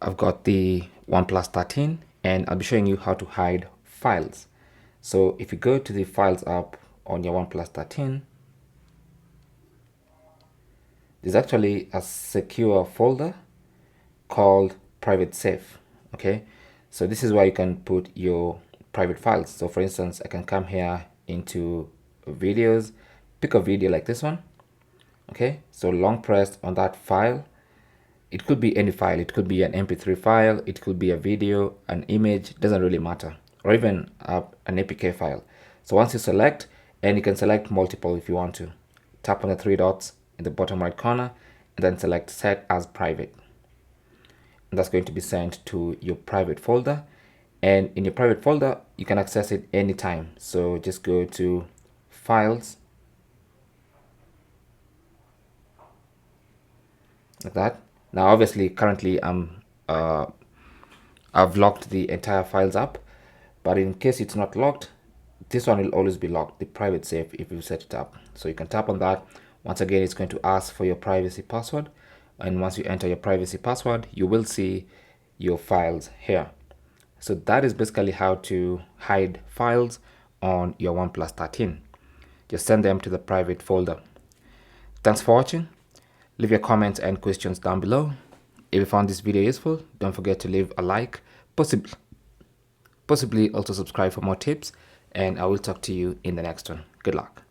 I've got the OnePlus 13 and I'll be showing you how to hide files. So if you go to the Files app on your OnePlus 13, there's actually a secure folder called Private Safe. Okay, so this is where you can put your private files. So for instance, I can come here into videos, pick a video like this one. Okay, so long press on that file. It could be any file. It could be an MP3 file. It could be a video, an image, doesn't really matter, or even an APK file. So once you select, and you can select multiple if you want to, tap on the three dots in the bottom right corner and then select Set as Private. And that's going to be sent to your private folder. And in your private folder, you can access it anytime. So just go to Files, like that. Now, obviously, currently I've locked the entire files up, but in case it's not locked, this one will always be locked, the private safe, if you set it up. So you can tap on that. Once again, it's going to ask for your privacy password. And once you enter your privacy password, you will see your files here. So that is basically how to hide files on your OnePlus 13. Just send them to the private folder. Thanks for watching. Leave your comments and questions down below. If you found this video useful, don't forget to leave a like, possibly also subscribe for more tips, and I will talk to you in the next one. Good luck.